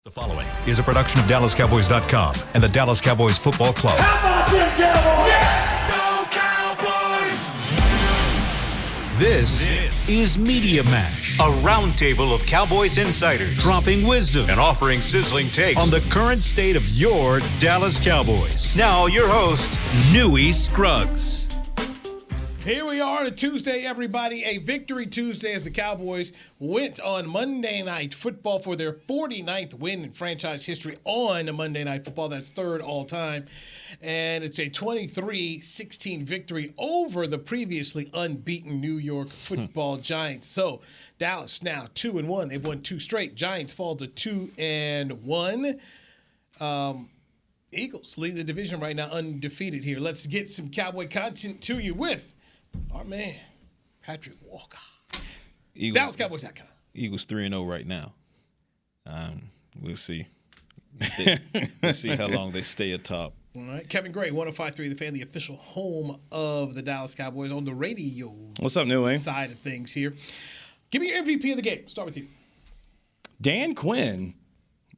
The following is a production of DallasCowboys.com and the Dallas Cowboys Football Club. How about them Cowboys? Yeah! Go Cowboys! This is Media Mash, a roundtable of Cowboys insiders, dropping wisdom and offering sizzling takes on the current state of your Dallas Cowboys. Now, your host, Newy Scruggs. Here we are on a Tuesday, everybody. A victory Tuesday as the Cowboys went on Monday Night Football for their 49th win in franchise history on a Monday Night Football. That's third all time. And it's a 23-16 victory over the previously unbeaten New York Football Giants. So Dallas now 2-1. They've won two straight. Giants fall to 2-1. Eagles lead the division right now undefeated here. Let's get some Cowboy content to you with our man, Patrick Walker. DallasCowboys.com. Eagles 3-0 right now. We'll see. We'll see how long they stay atop. All right. Kevin Gray, 105.3 The Fan, the official home of the Dallas Cowboys on the radio. What's up, Newy? Side of things here. Give me your MVP of the game. Start with you. Dan Quinn,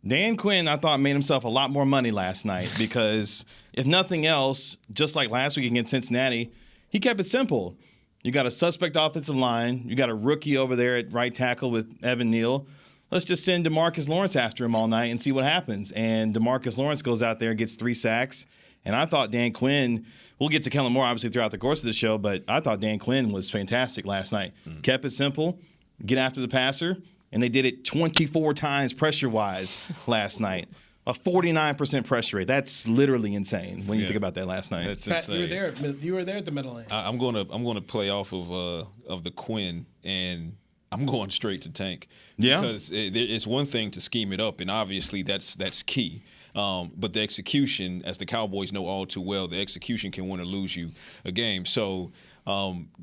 I thought, made himself a lot more money last night because, if nothing else, just like last week against Cincinnati, he kept it simple. You got a suspect offensive line. You got a rookie over there at right tackle with Evan Neal. Let's just send DeMarcus Lawrence after him all night and see what happens. And DeMarcus Lawrence goes out there and gets 3 sacks. And I thought Dan Quinn, we'll get to Kellen Moore obviously throughout the course of the show, but I thought Dan Quinn was fantastic last night. Kept it simple, get after the passer, and they did it 24 times pressure-wise last night. A 49% pressure rate. That's literally insane when you think about that last night. That's Pat, insane. you were there at the Meadowlands. I'm gonna play off of the Quinn, and I'm going straight to Tank. Yeah. Because it's one thing to scheme it up, and obviously that's key. But the execution, as the Cowboys know all too well, the execution can win or lose you a game. So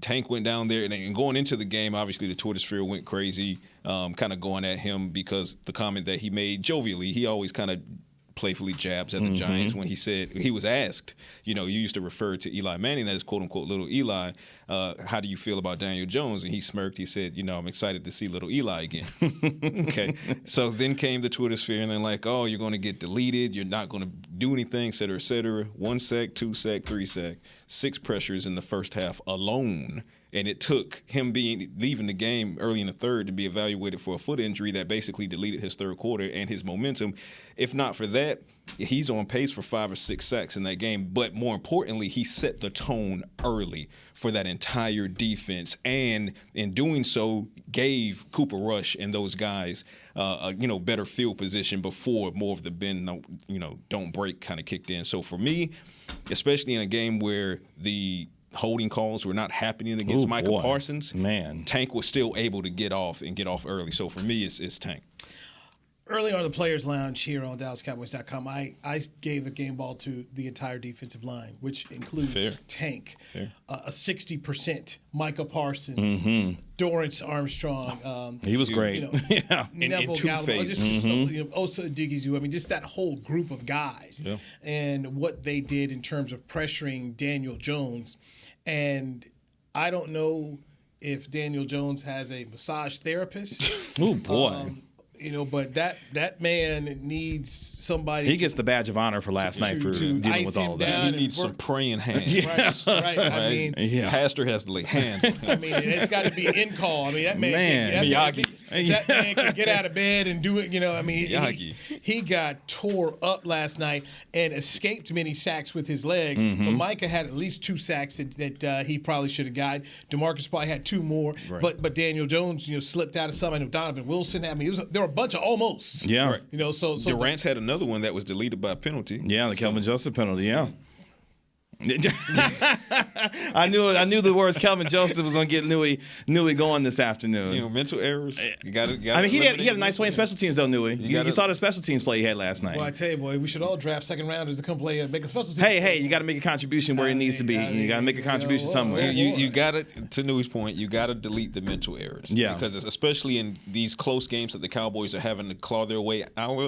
Tank went down there, and going into the game, obviously the Twitter sphere went crazy, kind of going at him because the comment that he made jovially, he always kind of playfully jabs at the Giants when he said, he was asked, you used to refer to Eli Manning as quote-unquote little Eli. How do you feel about Daniel Jones? And he smirked. He said, I'm excited to see little Eli again. Okay. So then came the Twitter sphere, and they're like, oh, you're going to get deleted. You're not going to do anything, et cetera, et cetera. 1 sack, 2 sack, 3 sack, 6 pressures in the first half alone. And it took him leaving the game early in the third to be evaluated for a foot injury that basically deleted his third quarter and his momentum. If not for that, he's on pace for 5 or 6 sacks in that game. But more importantly, he set the tone early for that entire defense, and in doing so, gave Cooper Rush and those guys, better field position before more of the bend, don't break kind of kicked in. So for me, especially in a game where the holding calls were not happening against Micah Parsons, Tank was still able to get off early. So for me, it's Tank. Early on the Players Lounge here on DallasCowboys.com, I gave a game ball to the entire defensive line, which includes Tank, a 60% Micah Parsons, Dorrance Armstrong. He was great. Neville Gallimore, Osa Odighizuwa. Just that whole group of guys and what they did in terms of pressuring Daniel Jones. And I don't know if Daniel Jones has a massage therapist. Oh, boy. But that man needs somebody. He gets the badge of honor for last night for dealing with all of that. He needs some praying hands. Right. Pastor has to lay hands on him. It's got to be in call. That man can get out of bed and do it. He got tore up last night and escaped many sacks with his legs. But Micah had at least 2 sacks that he probably should have got. DeMarcus probably had 2 more. Right. But Daniel Jones, slipped out of some. I know Donovan Wilson. There were a bunch of almost. Yeah. Right. So Durant had another one that was deleted by penalty. Yeah, the Kelvin Joseph penalty. Yeah. I knew the words Kelvin Joseph was going to get Newy going this afternoon. Mental errors. You got. He had a nice play in special teams though, Newy. You saw the special teams play he had last night. Well, I tell you, boy, we should all draft second rounders to come play and make a special teams. Hey, you got to make a contribution where it needs to be. You got to make a contribution somewhere. You got to Newy's point. You got to delete the mental errors. Yeah. Because especially in these close games that the Cowboys are having to claw their way out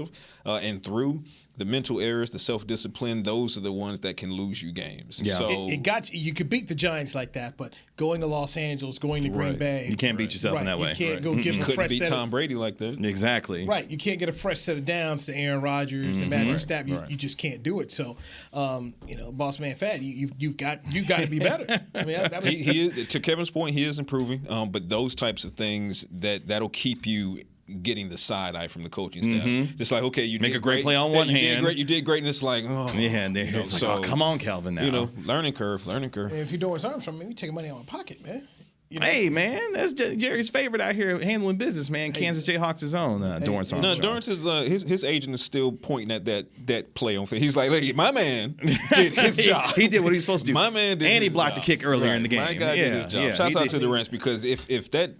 of and through. the mental errors, the self-discipline, those are the ones that can lose you games. Yeah. So It got you. You could beat the Giants like that, but going to Los Angeles, going to Green Bay, You can't beat yourself in that way. You can't go give a couldn't fresh beat set. Tom Brady like that. Exactly. Right, you can't get a fresh set of downs to Aaron Rodgers and Matthew Stafford. You just can't do it. So, boss man, Fat, you've got to be better. I mean, that was, He is, to Kevin's point, he is improving. But those types of things that'll keep you getting the side eye from the coaching staff. Just like, okay, you Make did a great play on Yeah, one you hand. You did great, and it's like, oh, Yeah, and it's like, oh, come on, Kelvin. Now, learning curve. and if you're doing Armstrong, man, you taking money out of my pocket, man. Hey, man, that's Jerry's favorite out here handling business, man. Kansas Jayhawks' own Dorrance Armstrong. No, Dorrance is his agent is still pointing at that play on film. He's like, look, my man did his job. He did what he was supposed to do. My man did and he his blocked job. the kick earlier in the game. My guy did his job. Yeah, Shouts he out did. to Durant, because if that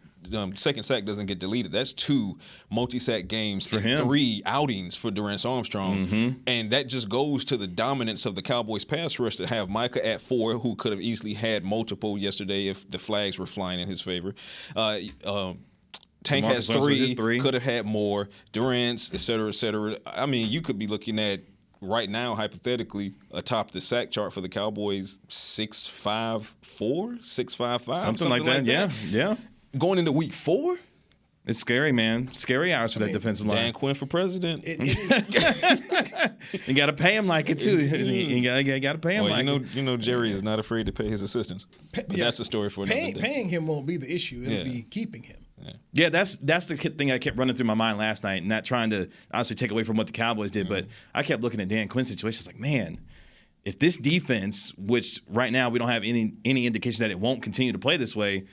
second sack doesn't get deleted, that's 2 multi-sack games for him. 3 outings for Durant Armstrong. And that just goes to the dominance of the Cowboys pass rush to have Micah at 4, who could have easily had multiple yesterday if the flags were flying in his favor. Tank has DeMarcus Wentz with his 3, could have had more. Durant, et cetera, et cetera. I mean, you could be looking at right now, hypothetically, atop the sack chart for the Cowboys, 6.54, 6.55, Something like that. Yeah. Going into week 4, It's scary, man. Scary hours for that defensive line. Dan Quinn for president. It is. You got to pay him like it too. You got to pay him like it. You know, Jerry is not afraid to pay his assistants. But that's a story for another day. Paying him won't be the issue. It'll be keeping him. Yeah, that's the thing I kept running through my mind last night, not trying to honestly take away from what the Cowboys did, but I kept looking at Dan Quinn's situation. It's like, man, if this defense, which right now we don't have any indication that it won't continue to play this way,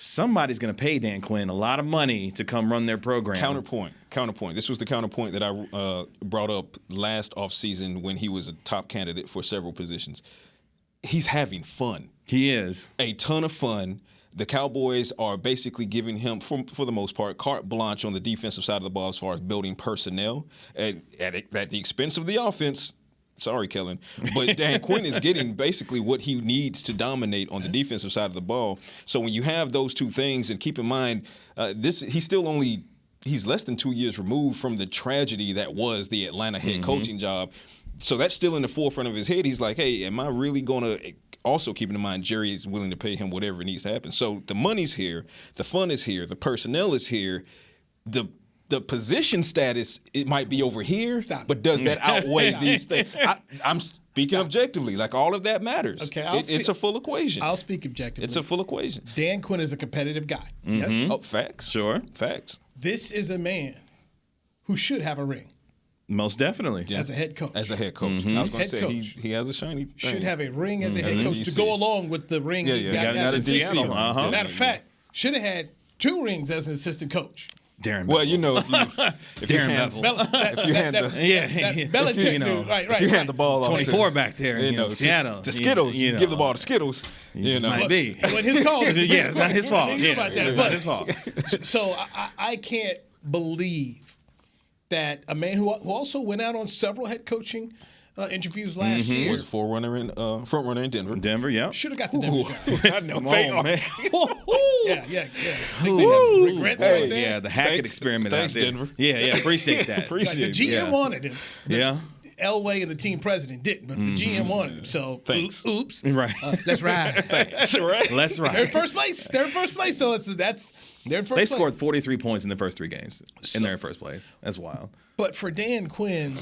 somebody's going to pay Dan Quinn a lot of money to come run their program. Counterpoint. This was the counterpoint that I brought up last offseason when he was a top candidate for several positions. He's having fun. He is. A ton of fun. The Cowboys are basically giving him, for the most part, carte blanche on the defensive side of the ball as far as building personnel at the expense of the offense. Sorry, Kellen. But Dan Quinn is getting basically what he needs to dominate on the defensive side of the ball. So when you have those two things, and keep in mind, he's less than 2 years removed from the tragedy that was the Atlanta head coaching job. So that's still in the forefront of his head. He's like, hey, am I really going to – also keeping in mind Jerry is willing to pay him whatever needs to happen. So the money's here. The fun is here. The personnel is here. The position status, it might be over here, but does that outweigh these things? I'm speaking objectively. Like, all of that matters. Okay, it's a full equation. I'll speak objectively. It's a full equation. Dan Quinn is a competitive guy. Yes. Oh, facts. Sure. Facts. This is a man who should have a ring. Most definitely. Yeah. As a head coach. As a head coach. I was going to say, he has a shiny thing. Should have a ring as a head coach to go along with the ring he's got in Seattle. Matter of fact, should have had 2 rings as an assistant coach. Darren Well, Bevel. you know, if you hand the ball off 24 back there, Seattle to Skittles, you give the ball to Skittles. It might be. But his call. Yeah, it's not his fault. It's not his fault. So I can't believe that a man who also went out on several head coaching interviews last year Was a front runner in Denver. Denver, yeah. should have got the Denver job. I know. Come on, man. Yeah. I think that's some regrets right there. Yeah, the Hackett experiment thanks, out there. Denver. Yeah, appreciate that. Appreciate The it. GM wanted him. Yeah. Elway and the team president didn't, but the GM wanted him. So, Thanks. oops. Right. Let's ride. That's right. Let's They're in ride. first place. So they're in first They place. scored 43 points in the first 3 games, and they're in first place. That's wild. But for Dan Quinn,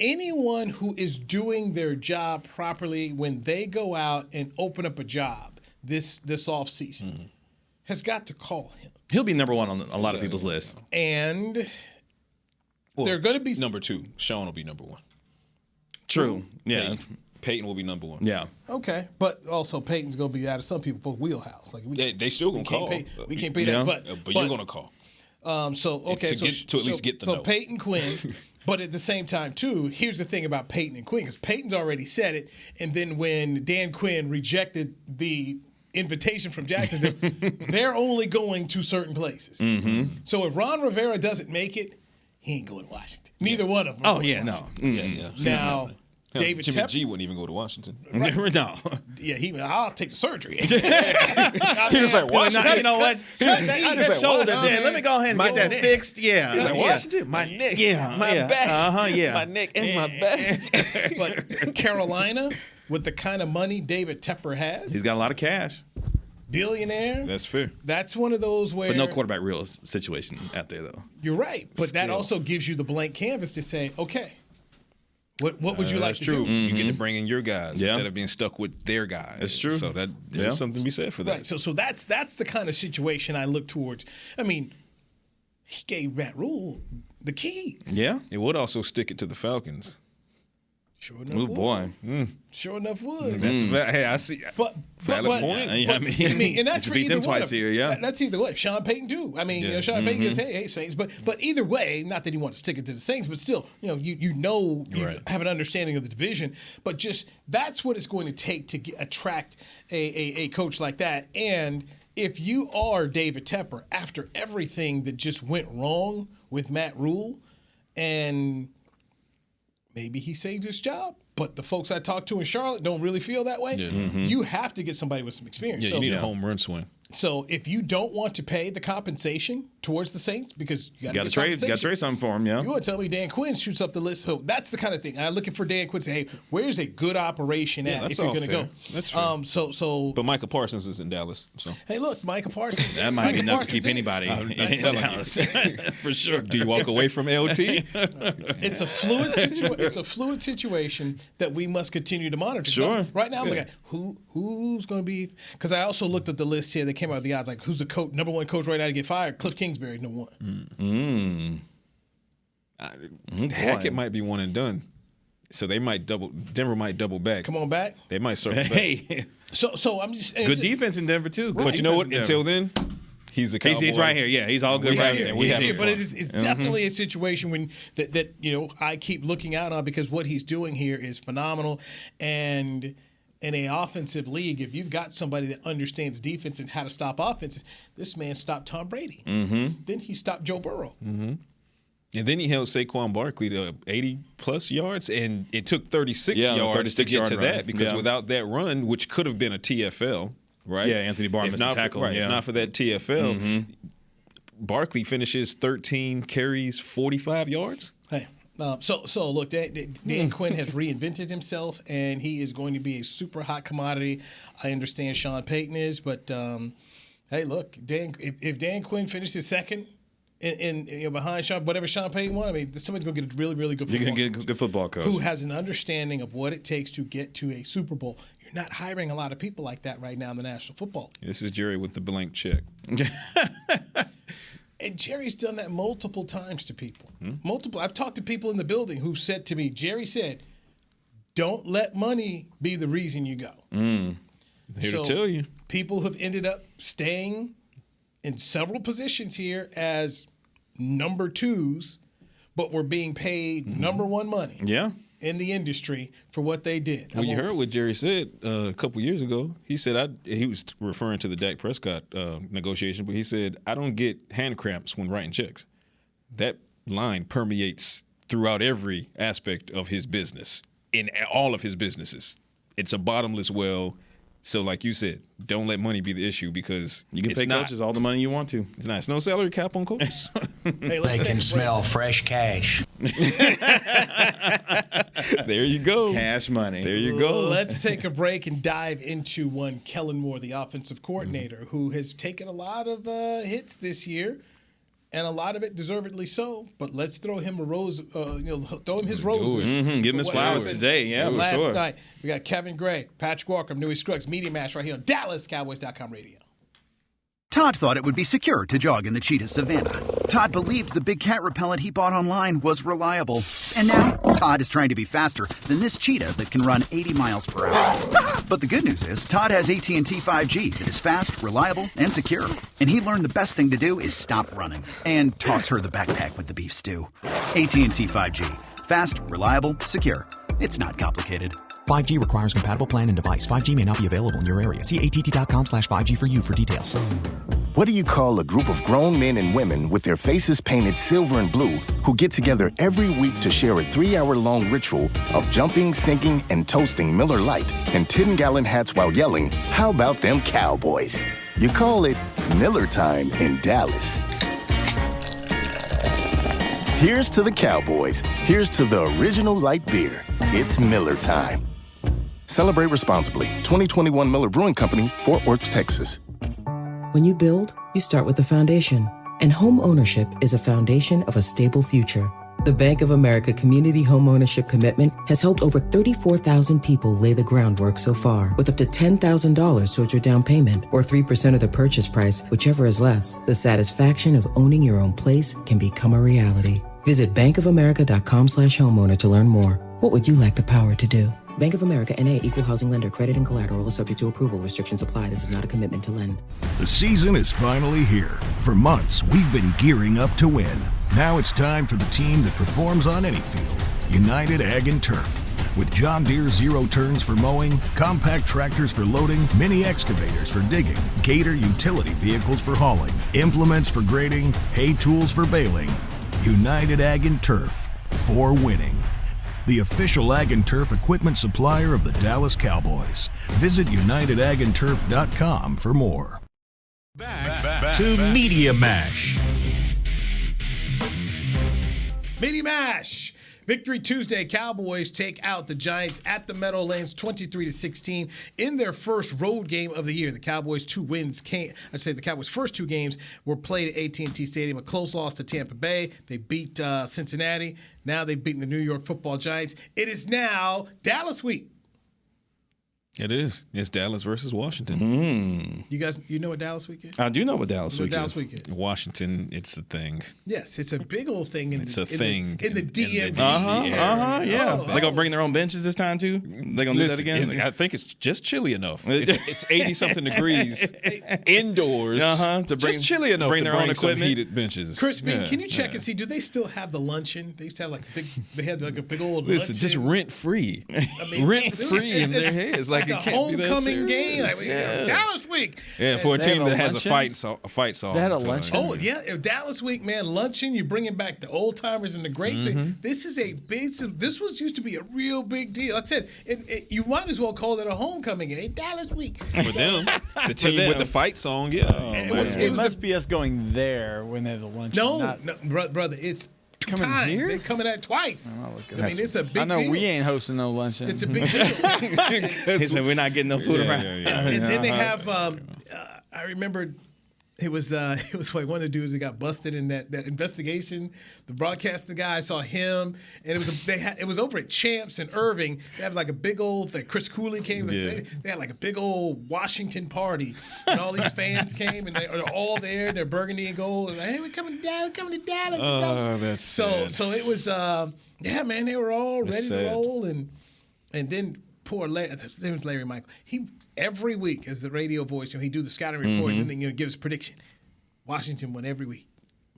anyone who is doing their job properly when they go out and open up a job this offseason has got to call him. He'll be number 1 on a lot of people's list. And they're going to be number 2. Sean will be number 1. True. Yeah. Peyton will be number 1. Yeah. okay, but also Peyton's going to be out of some people's wheelhouse. Like They still gonna call. We can't pay that, but you're gonna call. So okay, to at least get the so note. Peyton Quinn, but at the same time too, here's the thing about Peyton and Quinn, because Peyton's already said it, and then when Dan Quinn rejected the invitation from Jacksonville, they're only going to certain places. So if Ron Rivera doesn't make it, he ain't going to Washington. Neither one of them. Oh, yeah, no. Now, David Jimmy Tepper. G wouldn't even go to Washington. No. Yeah, I'll take the surgery. He was like, You know what? That shoulder there. Let me go ahead and get that fixed. Yeah. He's like, Washington, my neck, my back, my neck, and my back. But Carolina, with the kind of money David Tepper has, He's got a lot of cash. billionaire. That's fair. That's one of those where. But no quarterback real situation out there, though. You're right, but that Still. also gives you the blank canvas to say, okay, what would you like That's to true. do? You get to bring in your guys Yeah. instead of being stuck with their guys. That's true. So this is something to be said for that. Right. So that's the kind of situation I look towards. I mean, he gave Matt Rule the keys. Yeah. It would also stick it to the Falcons. Sure enough. Oh, would. boy. Sure enough would. That's hey, I see. But Valid point. I mean, and that's to for beat either them one twice of a year, yeah. That's either way. Sean Payton too. I mean, Sean Payton goes, hey, Saints. But either way, not that he wanted to stick it to the Saints, but still, you Right. have an understanding of the division. But just that's what it's going to take to attract a coach like that. And if you are David Tepper, after everything that just went wrong with Matt Rule, and maybe he saved his job, but the folks I talked to in Charlotte don't really feel that way. Yeah. You have to get somebody with some experience. Yeah, So- you need a home run swing. So if you don't want to pay the compensation towards the Saints, because you got to trade something for him, yeah. You want to tell me Dan Quinn shoots up the list? So that's the kind of thing I'm looking for. Dan Quinn to say, "Hey, where's a good operation at that's if you're all going to fair. go?" That's fair. So But Micah Parsons is in Dallas. So hey, look, Micah Parsons. That might be Micah enough to Parsons keep is. anybody in telling you. Dallas. For sure. do you walk away from LT? It's a fluid situation. It's a fluid situation that we must continue to monitor. So Sure. right now, I'm looking at who's going to be. Because I also looked at the list here. They came out with the odds like who's the coach, number one coach right now to get fired. Cliff Kingsbury, number one. Hackett might be one and done. So they might Denver might double back. Come on back. They might circle back. Hey, So I'm just good defense in Denver, too. Good But you know what? defense in Until Denver. then, he's the Cowboy. He's right here. Yeah, he's all good He's right here. here. And we He's having here, but fun. it's definitely a situation when that I keep looking out on because what he's doing here is phenomenal. And in an offensive league, if you've got somebody that understands defense and how to stop offenses, this man stopped Tom Brady. Mm-hmm. Then he stopped Joe Burrow. Mm-hmm. And then he held Saquon Barkley to 80-plus yards, and it took 36 yards to get to that because without that run, which could have been a TFL, right? Yeah, Anthony Barr missed a tackle. Right, if not for that TFL, Barkley finishes 13 carries, 45 yards. Hey. So look, Dan Quinn has reinvented himself, and he is going to be a super hot commodity. I understand Sean Payton is, but hey, look, if Dan Quinn finishes second in behind Sean, whatever Sean Payton won, I mean, somebody's going to get a really, really good football You're going to get a good football coach. who has an understanding of what it takes to get to a Super Bowl. You're not hiring a lot of people like that right now in the National Football League. This is Jerry with the blank check. And Jerry's done that multiple times to people. Multiple. I've talked to people in the building who've said to me, Jerry said, don't let money be the reason you go. Here to tell you. People have ended up staying in several positions here as number twos, but were being paid number one money in the industry for what they did. Well, you heard what Jerry said a couple years ago. He said he was referring to the Dak Prescott negotiation, but he said, I don't get hand cramps when writing checks. That line permeates throughout every aspect of his business, in all of his businesses. It's a bottomless well. So like you said, don't let money be the issue because you can pay coaches all the money you want to. It's not. It's no salary cap on coaches. Hey, They can smell fresh cash. There you go. Cash money. There you go. Let's take a break and dive into one Kellen Moore, the offensive coordinator, who has taken a lot of hits this year, and a lot of it deservedly so. But let's throw him a rose. Throw him his roses. Give him his flowers today. Yeah, for Last sure. night we got Kevin Gray, Patrick Walker, Newey Scruggs, Media Match right here on DallasCowboys.com radio. Todd thought it would be secure to jog in the cheetah savanna. Todd believed the big cat repellent he bought online was reliable. And now, Todd is trying to be faster than this cheetah that can run 80 miles per hour. But the good news is, Todd has AT&T 5G that is fast, reliable, and secure. And he learned the best thing to do is stop running and toss her the backpack with the beef stew. AT&T 5G. Fast, reliable, secure. It's not complicated. 5G requires compatible plan and device. 5G may not be available in your area. See att.com/5G for you for details. What do you call a group of grown men and women with their faces painted silver and blue who get together every week to share a 3-hour-long ritual of jumping, singing, and toasting Miller Lite and 10-gallon hats while yelling, "How about them Cowboys?" You call it Miller Time in Dallas. Here's to the Cowboys. Here's to the original light beer. It's Miller Time. Celebrate responsibly. 2021 Miller Brewing Company, Fort Worth, Texas. When you build, you start with the foundation. And home ownership is a foundation of a stable future. The Bank of America Community Home Ownership Commitment has helped over 34,000 people lay the groundwork so far, with up to $10,000 towards your down payment or 3% of the purchase price, whichever is less. The satisfaction of owning your own place can become a reality. Visit bankofamerica.com/homeowner to learn more. What would you like the power to do? Bank of America N.A. Equal Housing Lender. Credit and collateral is subject to approval. Restrictions apply. This is not a commitment to lend. The season is finally here. For months, we've been gearing up to win. Now it's time for the team that performs on any field. United Ag and Turf. With John Deere zero turns for mowing, compact tractors for loading, mini excavators for digging, Gator utility vehicles for hauling, implements for grading, hay tools for baling. United Ag and Turf. For winning. The official Ag and Turf equipment supplier of the Dallas Cowboys. Visit UnitedAgAndTurf.com for more. Back to Media Mash. Media Mash. Victory Tuesday. Cowboys take out the Giants at the Meadowlands 23-16 in their first road game of the year. The Cowboys' the Cowboys' first two games were played at AT&T Stadium. A close loss to Tampa Bay. They beat Cincinnati. Now they've beaten the New York Football Giants. It is now Dallas week. It is. It's Dallas versus Washington. You guys, you know what Dallas week is? I do know what Dallas week is. Washington, it's a thing. Yes, it's a big old thing. It's a thing. In the DMV. Yeah. They're going to bring their own benches this time, too? They're going to do that again? I think it's just chilly enough. It's 80-something degrees indoors. To bring, just chilly enough bring to their bring own some equipment. heated benches. Chris Bean, can you check and see, do they still have the luncheon? They used to have like a big old Listen, luncheon. just rent-free. I mean, rent-free in their heads. Like a it can't be that homecoming game. serious. Like, Dallas week. Yeah, for a team that has luncheon? a fight song. They had a luncheon? Oh, yeah. Dallas week, man, luncheon, you're bringing back the old timers and the greats. This is this was used to be a real big deal. I said, you might as well call it a homecoming game. Dallas week. For them, the team with the fight song, yeah. It must be us going there when they have the luncheon. No, brother, it's coming time. here? They're coming at twice. I mean, it's a big deal. I know we ain't hosting no luncheon. It's a big deal. He said we're not getting no food around. And then they have, I remember it was like one of the dudes that got busted in that investigation. The broadcaster guy, I saw him, and it was over at Champs in Irving. They had like a big old, like Chris Cooley came. They had like a big old Washington party, and all these fans came, and they're all there. They're burgundy and gold. And like, hey, we're coming to Dallas. Oh, that's sad. So it was, man, they were all ready to roll, and then poor Larry, his name was Larry Michael. He every week as the radio voice, he do the scouting report, and then give his prediction. Washington won every week.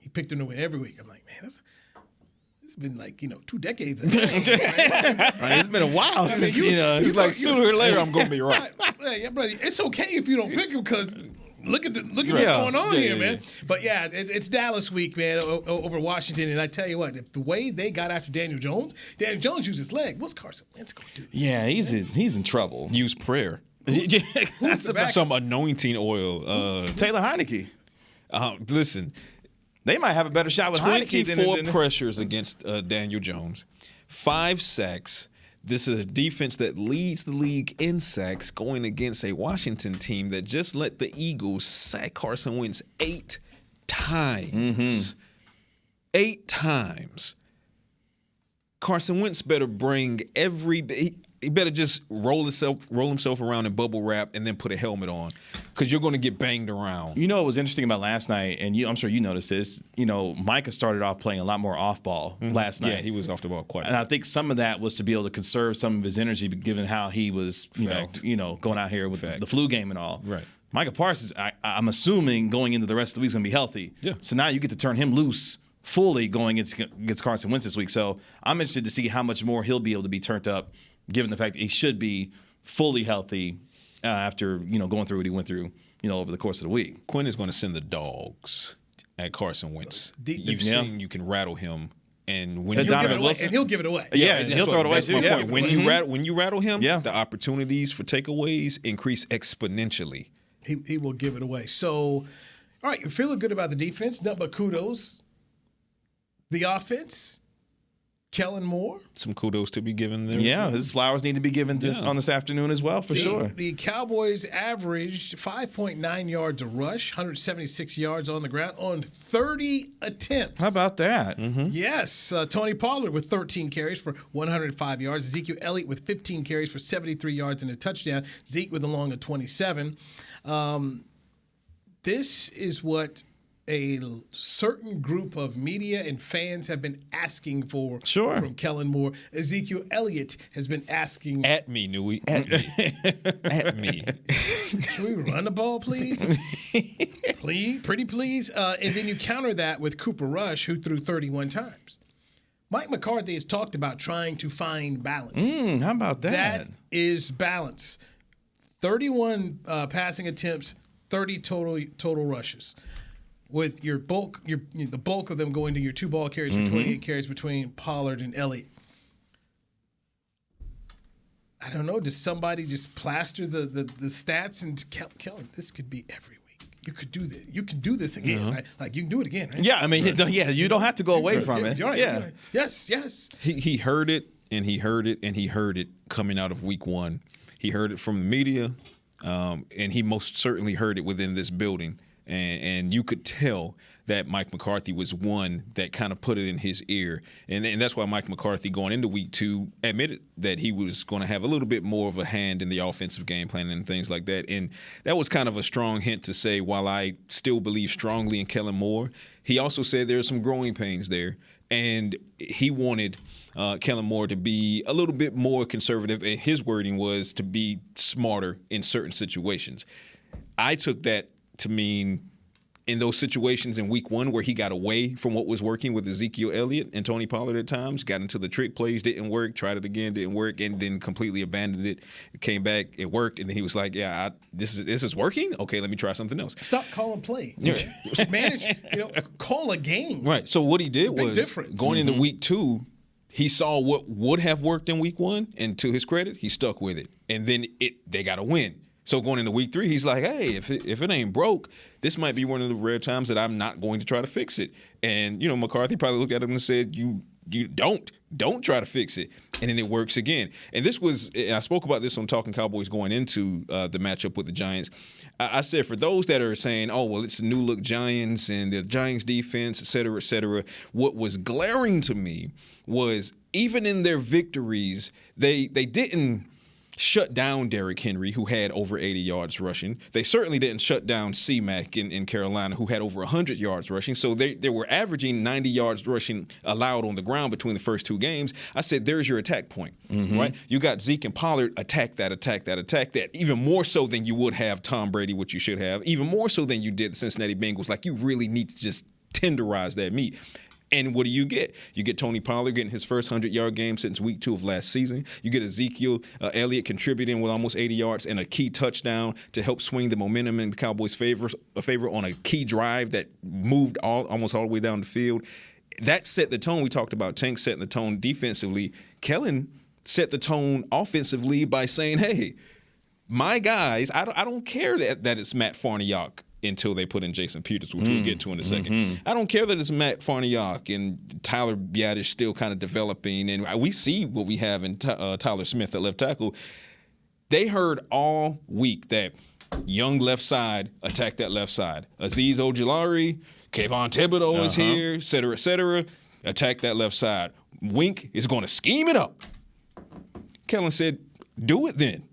He picked them to win every week. I'm like, man, it's been like 2 decades. It's been a while since he's like sooner or later I'm gonna be right. Yeah, brother, it's okay if you don't pick him because. Look at what's going on here, man. But yeah, it's Dallas week, man, over Washington. And I tell you what, if the way they got after Daniel Jones used his leg. What's Carson Wentz going to do? Yeah, he's in trouble. Use prayer. That's some anointing oil. Taylor Heineke. Listen, they might have a better shot with Heineke 24 pressures against Daniel Jones, 5 sacks. This is a defense that leads the league in sacks going against a Washington team that just let the Eagles sack Carson Wentz 8 times. 8 times. Carson Wentz better bring he better just roll himself around in bubble wrap and then put a helmet on because you're going to get banged around. You know what was interesting about last night, and I'm sure you noticed this, Micah started off playing a lot more off ball last night. Yeah, he was off the ball quite a bit. And I think some of that was to be able to conserve some of his energy given how he was, going out here with the flu game and all. Right. Micah Parsons, I'm assuming going into the rest of the week is going to be healthy. Yeah. So now you get to turn him loose fully going against Carson Wentz this week. So I'm interested to see how much more he'll be able to be turned up given the fact that he should be fully healthy after going through what he went through over the course of the week. Quinn is going to send the dogs at Carson Wentz. You've seen you can rattle him. And when he'll give it away. Yeah, he'll throw it away too. Yeah. When you rattle him, the opportunities for takeaways increase exponentially. He will give it away. So, all right, you're feeling good about the defense. Nothing but kudos. The offense, Kellen Moore. Some kudos to be given there. Yeah, his flowers need to be given on this afternoon as well, for sure. The Cowboys averaged 5.9 yards a rush, 176 yards on the ground on 30 attempts. How about that? Mm-hmm. Yes. Tony Pollard with 13 carries for 105 yards. Ezekiel Elliott with 15 carries for 73 yards and a touchdown. Zeke with a long of 27. This is what a certain group of media and fans have been asking for from Kellen Moore. Ezekiel Elliott has been asking. At me, Nui. At me. At me. Can we run the ball, please? Please. And then you counter that with Cooper Rush, who threw 31 times. Mike McCarthy has talked about trying to find balance. How about that? That is balance. 31 passing attempts, 30 total rushes. With your bulk, the bulk of them going to your 2 ball carries for 28 carries between Pollard and Elliott. I don't know. Does somebody just plaster the stats and Kellen? This could be every week. You could do this. You can do this again, right? Like you can do it again, right? Yeah, I mean, you don't have to go away from it. Right. Yeah. Yes. He heard it, and he heard it, and he heard it coming out of week 1. He heard it from the media, and he most certainly heard it within this building. And you could tell that Mike McCarthy was one that kind of put it in his ear. And that's why Mike McCarthy, going into week 2, admitted that he was going to have a little bit more of a hand in the offensive game plan and things like that. And that was kind of a strong hint to say, while I still believe strongly in Kellen Moore, he also said there are some growing pains there. And he wanted Kellen Moore to be a little bit more conservative. And his wording was to be smarter in certain situations. I took that to mean in those situations in week 1 where he got away from what was working with Ezekiel Elliott and Tony Pollard at times, got into the trick plays, didn't work, tried it again, didn't work, and then completely abandoned it. It came back, it worked, and then he was like, this is working? Okay, let me try something else. Stop calling plays. Manage, call a game. Right. So what he did was, going into week 2, he saw what would have worked in week 1, and to his credit, he stuck with it. And then they got a win. So going into week 3, he's like, hey, if it ain't broke, this might be one of the rare times that I'm not going to try to fix it. And, McCarthy probably looked at him and said, you don't try to fix it. And then it works again. And I spoke about this on Talking Cowboys going into the matchup with the Giants. I said, for those that are saying, oh, well, it's the new look Giants and the Giants defense, et cetera, what was glaring to me was even in their victories, they didn't shut down Derrick Henry, who had over 80 yards rushing. They certainly didn't shut down C-Mac in Carolina, who had over 100 yards rushing. So they were averaging 90 yards rushing allowed on the ground between the first 2 games. I said, there's your attack point, right? You got Zeke and Pollard, attack that, even more so than you would have Tom Brady, which you should have, even more so than you did the Cincinnati Bengals. Like, you really need to just tenderize that meat. And what do you get? You get Tony Pollard getting his first 100-yard game since week 2 of last season. You get Ezekiel Elliott contributing with almost 80 yards and a key touchdown to help swing the momentum in the Cowboys' favor on a key drive that moved almost all the way down the field. That set the tone. We talked about Tank setting the tone defensively. Kellen set the tone offensively by saying, hey, my guys, I don't care that it's Matt Farniok until they put in Jason Peters, which we'll get to in a second. I don't care that it's Matt Farniok and Tyler Biadasz still kind of developing, and we see what we have in Tyler Smith at left tackle. They heard all week that young left side, attack that left side. Azeez Ojulari, Kayvon Thibodeau is here, et cetera, attack that left side. Wink is going to scheme it up. Kellen said, do it then.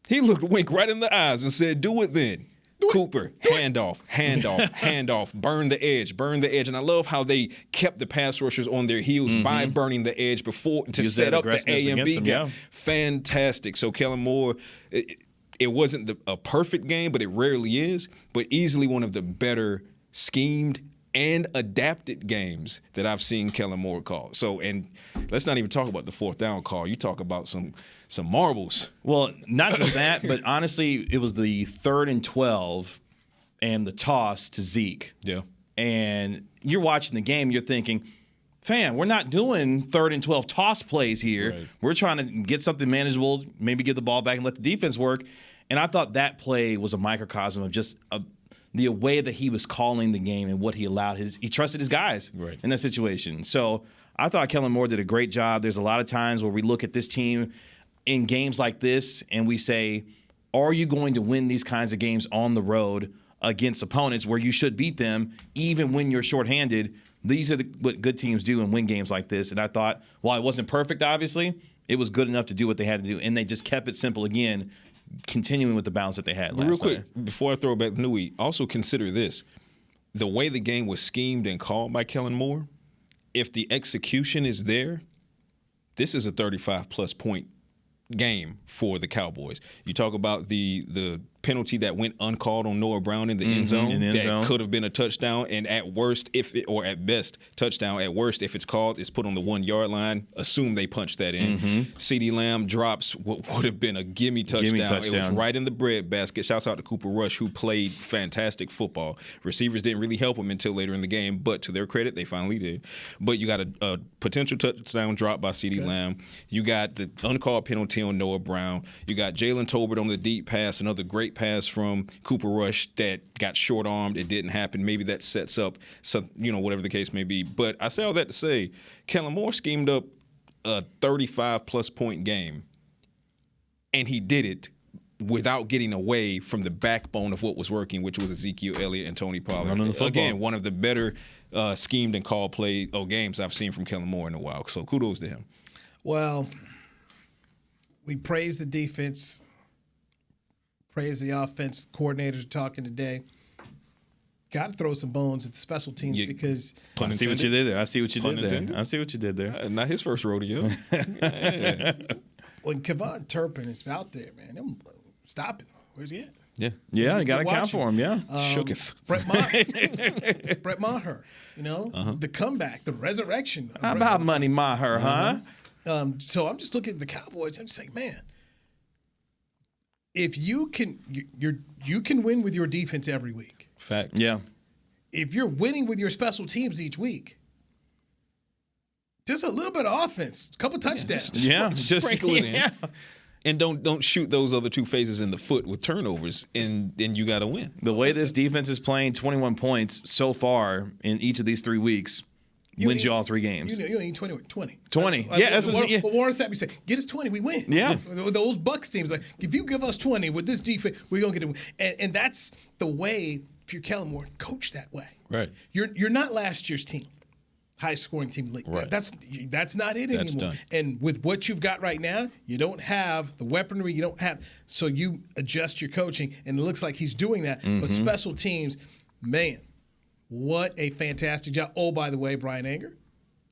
He looked Wink right in the eyes and said, do it then. Cooper, handoff, burn the edge. And I love how they kept the pass rushers on their heels by burning the edge before to set up the A and B gap. Fantastic. So Kellen Moore, it wasn't a perfect game, but it rarely is, but easily one of the better schemed and adapted games that I've seen Kellen Moore call. So, and let's not even talk about the 4th down call. You talk about some marbles. Well, not just that, but honestly, it was the 3rd and 12 and the toss to Zeke. Yeah. And you're watching the game, you're thinking, fam, we're not doing 3rd and 12 toss plays here. Right. We're trying to get something manageable, maybe give the ball back and let the defense work. And I thought that play was a microcosm of just the way that he was calling the game and what he allowed. He trusted his guys in that situation. So I thought Kellen Moore did a great job. There's a lot of times where we look at this team in games like this and we say, are you going to win these kinds of games on the road against opponents where you should beat them even when you're shorthanded? These are what good teams do and win games like this. And I thought, while it wasn't perfect, obviously, it was good enough to do what they had to do. And they just kept it simple again, continuing with the balance that they had last Real quick, night. before I throw it back to Nui, also consider this. The way the game was schemed and called by Kellen Moore, if the execution is there, this is a 35-plus point game for the Cowboys. You talk about the penalty that went uncalled on Noah Brown in the end zone. That could have been a touchdown, and at worst, or at best, touchdown. At worst, if it's called, it's put on the 1-yard line. Assume they punched that in. CeeDee Lamb drops what would have been a gimme touchdown. It was right in the breadbasket. Shouts out to Cooper Rush, who played fantastic football. Receivers didn't really help him until later in the game, but to their credit, they finally did. But you got a potential touchdown drop by CeeDee Lamb. You got the uncalled penalty on Noah Brown. You got Jalen Tolbert on the deep pass, another great pass from Cooper Rush that got short-armed. It didn't happen. Maybe that sets up some, whatever the case may be. But I say all that to say, Kellen Moore schemed up a 35-plus point game, and he did it without getting away from the backbone of what was working, which was Ezekiel Elliott and Tony Pollard. Again, one of the better schemed and called games I've seen from Kellen Moore in a while. So kudos to him. Well, we praise the defense, praise the offense. Coordinators are talking today. Got to throw some bones at the special teams because I see what you did there. I see what you did there. Not his first rodeo. When Kevon Turpin is out there, man, I'm stopping. Where's he at? Yeah, you got to account for him. Yeah, shooketh. Brett Maher. The comeback, the resurrection. How about Money Maher, huh? So I'm just looking at the Cowboys. I'm just saying, man, if you can win with your defense every week. Fact. Yeah. If you're winning with your special teams each week, just a little bit of offense, a couple touchdowns. Just sprinkle it in. And don't shoot those other two phases in the foot with turnovers, and you got to win. The way this defense is playing, 21 points so far in each of these 3 weeks. Wins you all 3 games. You need 20. 20. That's what But Warren Sapp said, get us 20, we win. Yeah. Those Bucs teams, like, if you give us 20 with this defense, we're going to get it. And that's the way, if you're Kellen Moore, coach that way. Right. You're not last year's team, highest scoring team in the league. Right. That's not it That's anymore. done. And with what you've got right now, you don't have the weaponry, you don't have, so you adjust your coaching, and it looks like he's doing that. But special teams, man, what a fantastic job. Oh, by the way, Brian Anger.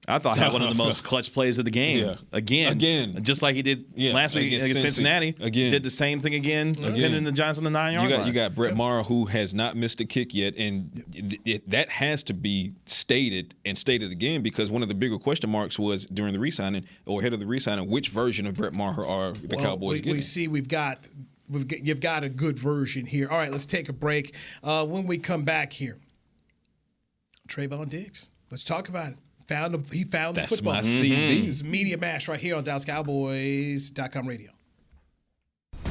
I thought had one of the most clutch plays of the game. Yeah. Again. Just like he did last week against Cincinnati. Again. Did the same thing again. Pinning the Giants on the 9-yard line. You got Brett Maher, who has not missed a kick yet, and that has to be stated again, because one of the bigger question marks was during the re-signing or ahead of the re-signing, which version of Brett Maher are the Cowboys getting? We see you've got a good version here. All right, let's take a break. When we come back here, Trayvon Diggs. Let's talk about it. He found the football. That's my CD. This is Media Mash right here on DallasCowboys.com radio.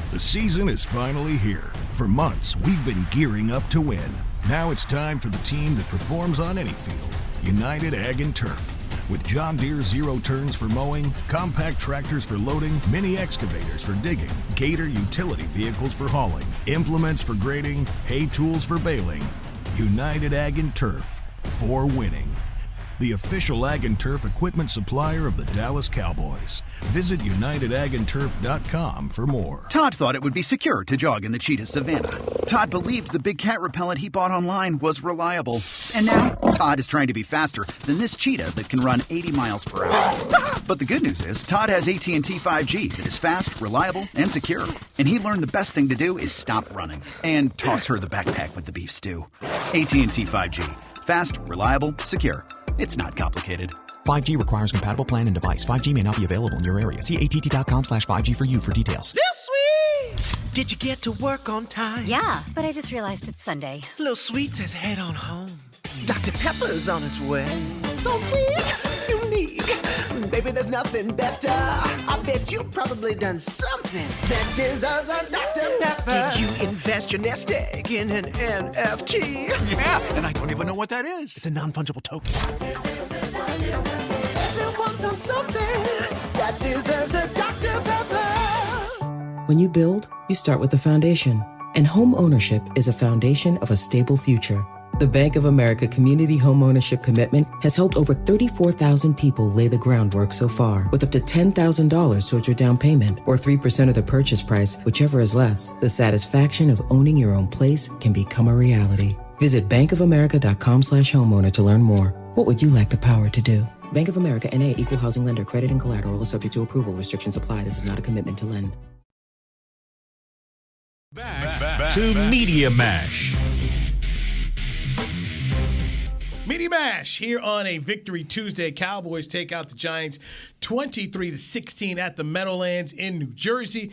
The season is finally here. For months, we've been gearing up to win. Now it's time for the team that performs on any field. United Ag and Turf. With John Deere zero turns for mowing, compact tractors for loading, mini excavators for digging, Gator utility vehicles for hauling, implements for grading, hay tools for baling. United Ag and Turf. For winning. The official Ag and Turf equipment supplier of the Dallas Cowboys. Visit UnitedAgAndTurf.com for more. Todd thought it would be secure to jog in the cheetah savanna. Todd believed the big cat repellent he bought online was reliable. And now, Todd is trying to be faster than this cheetah that can run 80 miles per hour. But the good news is, Todd has AT&T 5G that is fast, reliable, and secure. And he learned the best thing to do is stop running and toss her the backpack with the beef stew. AT&T 5G. Fast, reliable, secure. It's not complicated. 5G requires compatible plan and device. 5G may not be available in your area. See att.com/5G for you for details. This sweet! Did you get to work on time? Yeah, but I just realized it's Sunday. Little Sweet says head on home. Dr. Pepper's on its way. So sweet, unique. Baby, there's nothing better. I bet you've probably done something that deserves a Dr. Pepper. Did you invest your nest egg in an NFT? Yeah, and I don't even know what that is. It's a non-fungible token. Everyone's done something that deserves a Dr. Pepper. When you build, you start with the foundation. And home ownership is a foundation of a stable future. The Bank of America Community Homeownership Commitment has helped over 34,000 people lay the groundwork so far, with up to $10,000 towards your down payment or 3% of the purchase price, whichever is less. The satisfaction of owning your own place can become a reality. Visit bankofamerica.com/homeowner to learn more. What would you like the power to do? Bank of America N.A. Equal Housing Lender. Credit and collateral is subject to approval. Restrictions apply. This is not a commitment to lend. Back to Media Mash. Media Mash here on a Victory Tuesday. Cowboys take out the Giants 23-16 at the Meadowlands in New Jersey.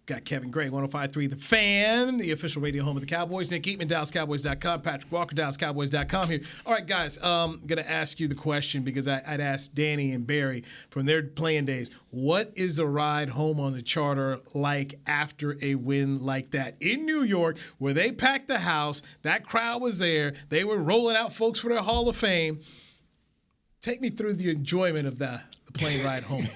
Got Kevin Gray, 105.3 The Fan, the official radio home of the Cowboys. Nick Eatman, DallasCowboys.com. Patrick Walker, DallasCowboys.com here. All right, guys, I'm going to ask you the question because I'd asked Danny and Barry from their playing days, what is the ride home on the charter like after a win like that in New York where they packed the house, that crowd was there, they were rolling out folks for their Hall of Fame. Take me through the enjoyment of the plane ride home.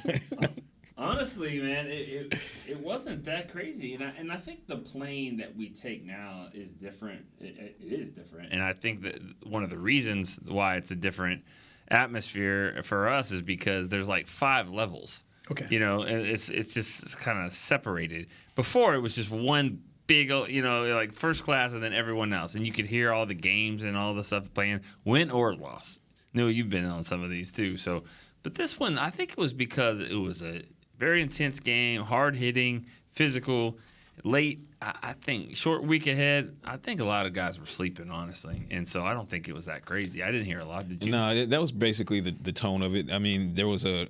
Honestly, man, it wasn't that crazy, and I think the plane that we take now is different. It is different, and I think that one of the reasons why it's a different atmosphere for us is because there's like 5 levels. Okay, it's just kind of separated. Before it was just one big, like first class, and then everyone else, and you could hear all the games and all the stuff playing, win or loss. No, you've been on some of these too, so. But this one, I think it was because it was a very intense game, hard-hitting, physical, late. I think short week ahead. I think a lot of guys were sleeping, honestly, and so I don't think it was that crazy. I didn't hear a lot. Did you? No, that was basically the tone of it. I mean, there was a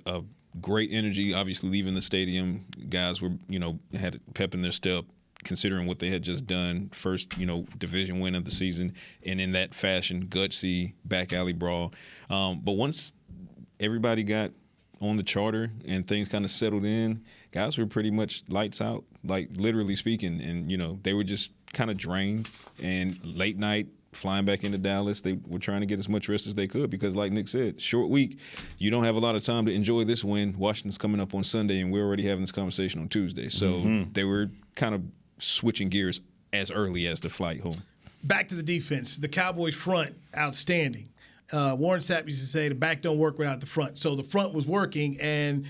great energy. Obviously, leaving the stadium, guys were had pep in their step, considering what they had just done. First, division win of the season, and in that fashion, gutsy back alley brawl. But once everybody got on the charter and things kind of settled in, guys were pretty much lights out, like literally speaking. And, they were just kind of drained. And late night, flying back into Dallas, they were trying to get as much rest as they could because, like Nick said, short week, you don't have a lot of time to enjoy this win. Washington's coming up on Sunday, and we're already having this conversation on Tuesday. So they were kind of switching gears as early as the flight home. Back to the defense. The Cowboys front, outstanding. Warren Sapp used to say the back don't work without the front. So the front was working, and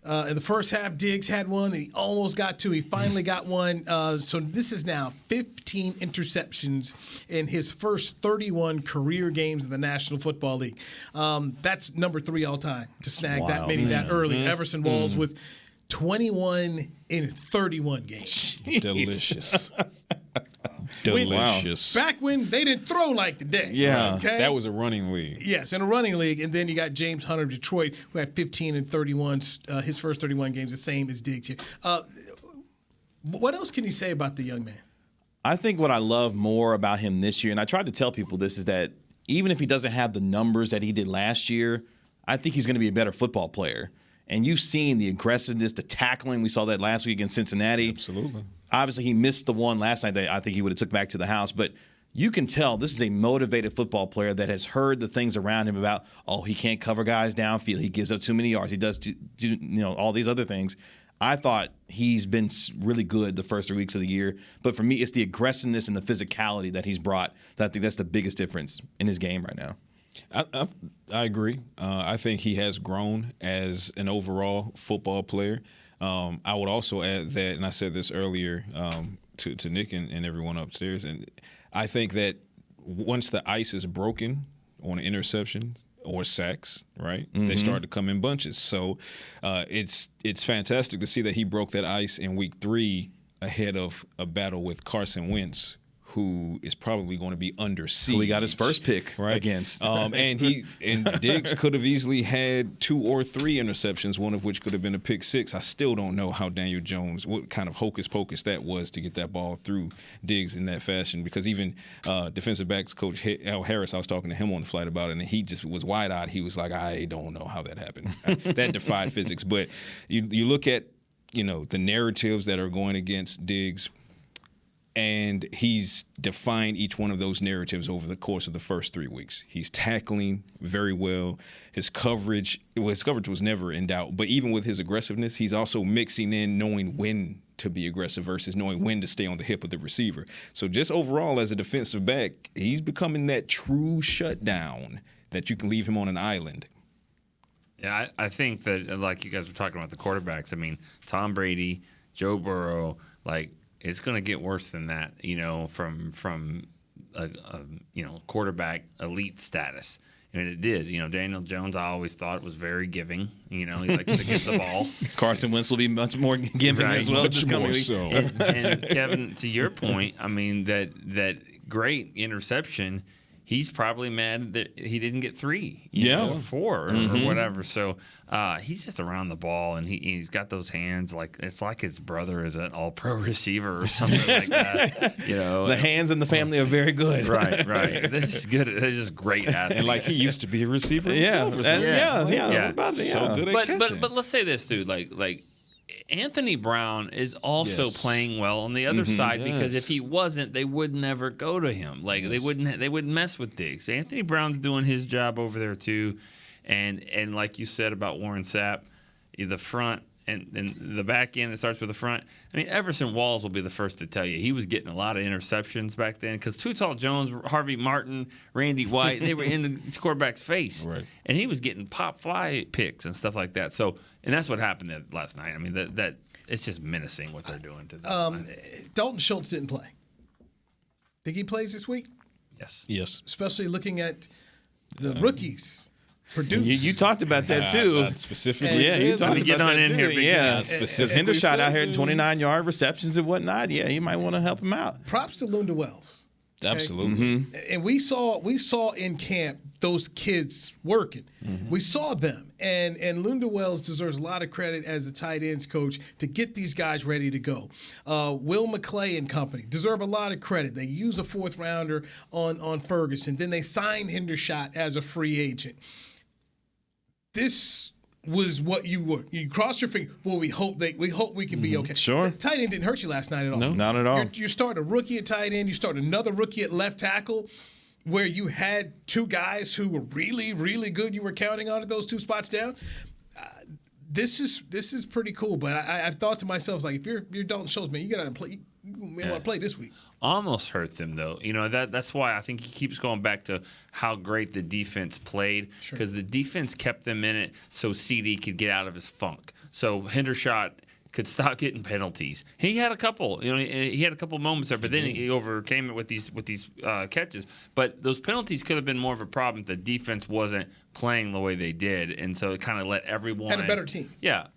in the first half, Diggs had one that he almost got 2. He finally got one. So this is now 15 interceptions in his first 31 career games in the National Football League. That's number 3 all time to snag that many that early. Everson Walls with 21 in 31 games. Delicious. Delicious. Back when they didn't throw like today. Yeah, okay? That was a running league. Yes, in a running league. And then you got James Hunter of Detroit, who had 15 and 31, his first 31 games, the same as Diggs here. What else can you say about the young man? I think what I love more about him this year, and I tried to tell people this, is that even if he doesn't have the numbers that he did last year, I think he's going to be a better football player. And you've seen the aggressiveness, the tackling. We saw that last week against Cincinnati. Absolutely. Obviously, he missed the one last night that I think he would have took back to the house. But you can tell this is a motivated football player that has heard the things around him about, he can't cover guys downfield. He gives up too many yards. He does all these other things. I thought he's been really good the first 3 weeks of the year. But for me, it's the aggressiveness and the physicality that he's brought that I think that's the biggest difference in his game right now. I agree. I think he has grown as an overall football player. I would also add that, and I said this earlier to Nick and everyone upstairs, and I think that once the ice is broken on interceptions or sacks, right, they start to come in bunches. So it's fantastic to see that he broke that ice in week 3 ahead of a battle with Carson Wentz, who is probably going to be under siege. Who he got his first pick against. And Diggs could have easily had 2 or 3 interceptions, one of which could have been a pick 6. I still don't know how Daniel Jones, what kind of hocus pocus that was to get that ball through Diggs in that fashion, because even defensive backs coach Al Harris, I was talking to him on the flight about it, and he just was wide-eyed. He was like, I don't know how that happened. That defied physics. But you look at, the narratives that are going against Diggs, and he's defined each one of those narratives over the course of the first 3 weeks. He's tackling very well. His coverage was never in doubt. But even with his aggressiveness, he's also mixing in knowing when to be aggressive versus knowing when to stay on the hip of the receiver. So just overall, as a defensive back, he's becoming that true shutdown that you can leave him on an island. Yeah, I think that, like you guys were talking about the quarterbacks, I mean, Tom Brady, Joe Burrow, it's going to get worse than that, from a quarterback elite status. I mean, it did. Daniel Jones, I always thought was very giving. He likes to give the ball. Carson Wentz will be much more giving as well. Much more so. And Kevin, to your point, I mean, that great interception, he's probably mad that he didn't get 3, or 4 or whatever. So he's just around the ball, and he's got those hands it's like his brother is an all-pro receiver or something like that. The hands in the family are very good. Right. They're just good. They're just great athletes. And he used to be a receiver himself. So good at catching. But let's say this, dude. Like Anthony Brown is also playing well on the other side, because if he wasn't, they would never go to him. They wouldn't mess with Diggs. Anthony Brown's doing his job over there too, and like you said about Warren Sapp, the front and the back end, it starts with the front. I mean, Everson Walls will be the first to tell you he was getting a lot of interceptions back then, because Too Tall Jones, Harvey Martin, Randy White, they were in his quarterback's face. Right. And he was getting pop fly picks and stuff like that. So, and that's what happened last night. I mean, that it's just menacing what they're doing to them. Dalton Schultz didn't play. Think he plays this week? Yes. Especially looking at the rookies. You talked about that too. Specifically, you talked about that too. Yeah, specifically. Hendershot out here at 29-yard receptions and whatnot. Yeah, you might want to help him out. Props to Lunda Wells. Okay? Absolutely. And we saw in camp those kids working. We saw them, and Lunda Wells deserves a lot of credit as a tight ends coach to get these guys ready to go. Will McClay and company deserve a lot of credit. They use a 4th rounder on Ferguson. Then they signed Hendershot as a free agent. This was what you were. You crossed your finger. Well, we hope we can be okay. Sure. The tight end didn't hurt you last night at all. No, not at all. You're starting a rookie at tight end. You start another rookie at left tackle, where you had 2 guys who were really, really good. You were counting on at those 2 spots down. This is pretty cool. But I thought to myself, if you're Dalton Schultz, man, you got to play. You may want to play this week. Almost hurt them, though. That's why I think he keeps going back to how great the defense played, because the defense kept them in it so CD could get out of his funk. So Hendershot could stop getting penalties. He had a couple, he had a couple moments there, but then he overcame it with these catches. But those penalties could have been more of a problem if the defense wasn't playing the way they did, and so it kind of let everyone and a better team. Yeah.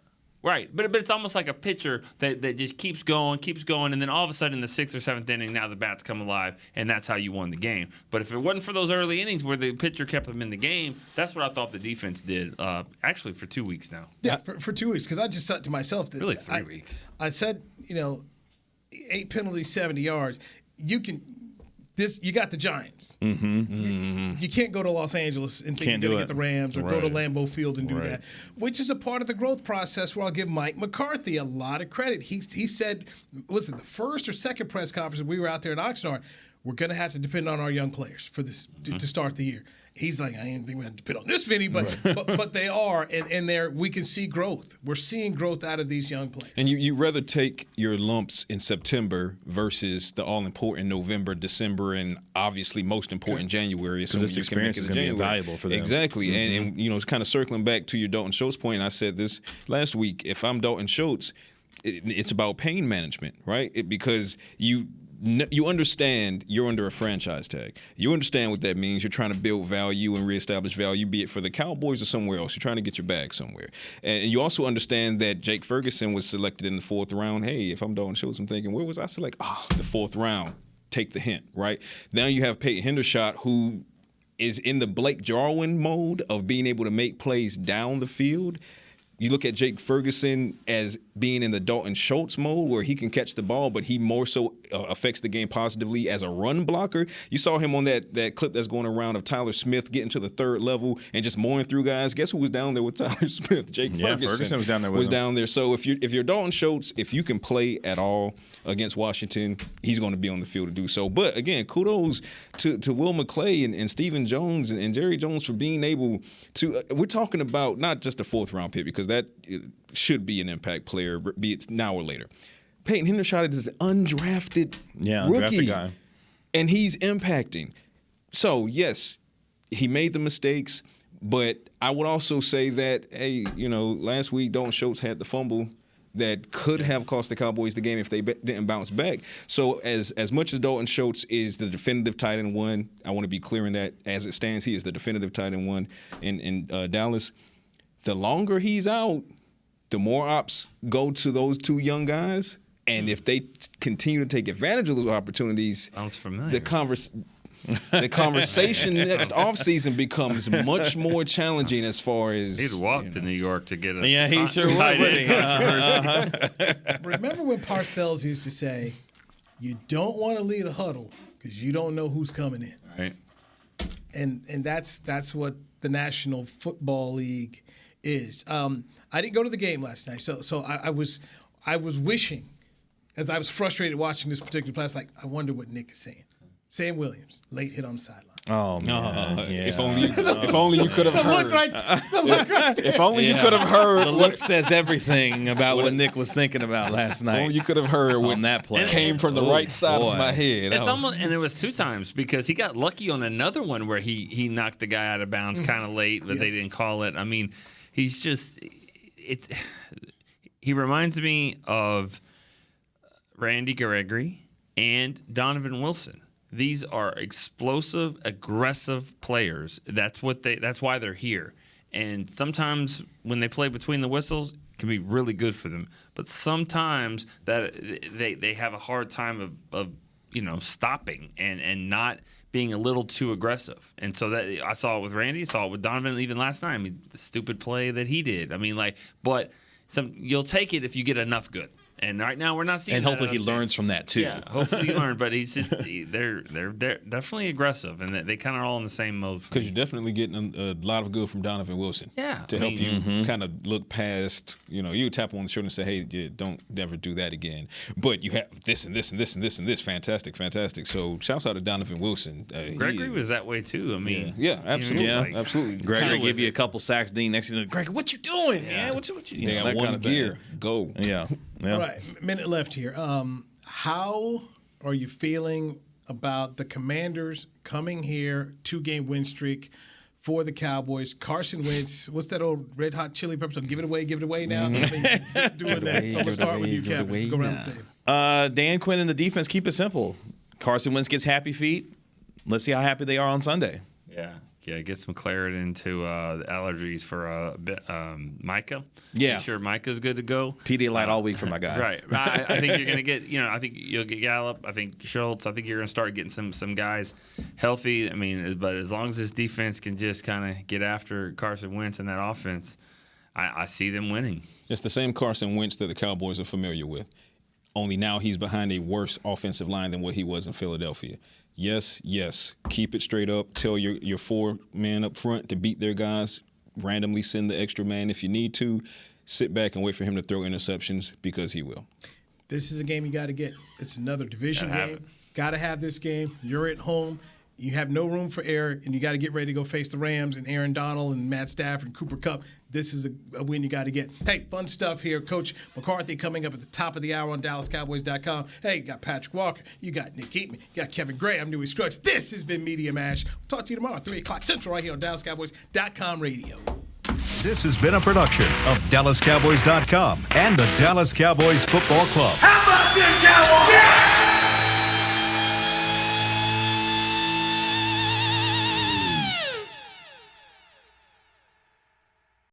Right, but it's almost like a pitcher that just keeps going, and then all of a sudden in the 6th or 7th inning, now the bats come alive, and that's how you won the game. But if it wasn't for those early innings where the pitcher kept them in the game, that's what I thought the defense did, actually for 2 weeks now. Yeah, for 2 weeks, because I just said to myself that really 3 weeks. I said, 8 penalties, 70 yards. You got the Giants. You can't go to Los Angeles and think you're going to get the Rams, or go to Lambeau Field and do that, which is a part of the growth process where I'll give Mike McCarthy a lot of credit. He said, was it the first or second press conference we were out there in Oxnard, we're going to have to depend on our young players for this to start the year. He's like, I didn't think we had to depend on this many, but they are, and we can see growth. We're seeing growth out of these young players. And you rather take your lumps in September versus the all-important November, December, and obviously most important January. Because this experience is going to be invaluable for them. Exactly. And it's kind of circling back to your Dalton Schultz point, and I said this last week, if I'm Dalton Schultz, it's about pain management, right? Because you understand you're under a franchise tag. You understand what that means. You're trying to build value and reestablish value, be it for the Cowboys or somewhere else. You're trying to get your bag somewhere. And you also understand that Jake Ferguson was selected in the 4th round. Hey, if I'm Dalton Schultz, I'm thinking, where was I selected? The 4th round. take the hint, right? Now you have Peyton Hendershot, who is in the Blake Jarwin mode of being able to make plays down the field. You look at Jake Ferguson as being in the Dalton Schultz mode where he can catch the ball, but he more so affects the game positively as a run blocker. You saw him on that clip that's going around of Tyler Smith getting to the third level and just mowing through guys. Guess who was down there with Tyler Smith? Jake Ferguson. Ferguson was down there with him. So if you're Dalton Schultz, if you can play at all against Washington, he's going to be on the field to do so. But again, kudos to Will McClay and Stephen Jones and Jerry Jones for being able to. We're talking about not just a 4th round pick, because that should be an impact player, be it now or later. Peyton Hendershot is an undrafted rookie, guy, and he's impacting. So yes, he made the mistakes, but I would also say that, hey, last week Dalton Schultz had the fumble that could have cost the Cowboys the game if they didn't bounce back. So as much as Dalton Schultz is the definitive tight end 1, I want to be clear in that as it stands, he is the definitive tight end 1 in Dallas. The longer he's out, the more ops go to those 2 young guys. And if they continue to take advantage of those opportunities, sounds familiar. The conversation next offseason becomes much more challenging as far as he'd walk to New York to get a he sure would. Remember when Parcells used to say, "You don't want to lead a huddle because you don't know who's coming in." Right. And that's what the National Football League is. I didn't go to the game last night, so I was wishing, as I was frustrated watching this particular play, I wonder what Nick is saying. Sam Williams, late hit on the sideline. Oh man! Yeah. If only you could have heard. The look right there. If only you could have heard. The look says everything about what Nick was thinking about last night. If only you could have heard when that play came from the right side of my head. It's almost, and it was 2 times because he got lucky on another one where he knocked the guy out of bounds kind of late, but they didn't call it. I mean, he's just he reminds me of Randy Gregory and Donovan Wilson. These are explosive, aggressive players. That's why they're here. And sometimes when they play between the whistles, it can be really good for them. But sometimes that they have a hard time of stopping and not being a little too aggressive. And so that I saw it with Randy, saw it with Donovan even last night. I mean, the stupid play that he did. I mean, but you'll take it if you get enough good. And right now we're not seeing and that. hopefully he learns from that too. Yeah, hopefully he learned. But he's just they're definitely aggressive, and they kind of are all in the same mode. Because you're definitely getting a lot of good from Donovan Wilson. Yeah, to help you kind of look past. You tap him on the shoulder and say, "Hey, don't never do that again." But you have this and this and this and this and this. Fantastic. So shouts out to Donovan Wilson. Gregory was that way too. I mean, yeah, absolutely, absolutely. Gregory give you a couple sacks. Dean next thing, Gregory, what you doing, man? What you? They got one gear. Go. Yeah. All right, minute left here. How are you feeling about the Commanders coming here, 2-game win streak for the Cowboys? Carson Wentz, what's that old Red Hot Chili Peppers? So give it away now. Doing that. So I'm gonna start with you, Kevin. Go around the table. Dan Quinn and the defense keep it simple. Carson Wentz gets happy feet. Let's see how happy they are on Sunday. Yeah, get some clarity into the allergies for Micah. Yeah. Make sure Micah's good to go. Pedialyte all week for my guy. Right. I think you're going to get, I think you'll get Gallup. I think Schultz. I think you're going to start getting some guys healthy. I mean, but as long as this defense can just kind of get after Carson Wentz and that offense, I see them winning. It's the same Carson Wentz that the Cowboys are familiar with. Only now he's behind a worse offensive line than what he was in Philadelphia. Yes. Keep it straight up. Tell your 4 men up front to beat their guys. Randomly send the extra man if you need to. Sit back and wait for him to throw interceptions because he will. This is a game you got to get. It's another division game. Got to have this game. You're at home. You have no room for error, and you got to get ready to go face the Rams and Aaron Donald and Matt Stafford and Cooper Kupp. This is a win you got to get. Hey, fun stuff here. Coach McCarthy coming up at the top of the hour on DallasCowboys.com. Hey, you got Patrick Walker. You got Nick Eatman. You got Kevin Gray. I'm Dewey Scruggs. This has been Media Mash. We'll talk to you tomorrow, 3 o'clock Central, right here on DallasCowboys.com radio. This has been a production of DallasCowboys.com and the Dallas Cowboys Football Club. How about this, Cowboys? Yeah!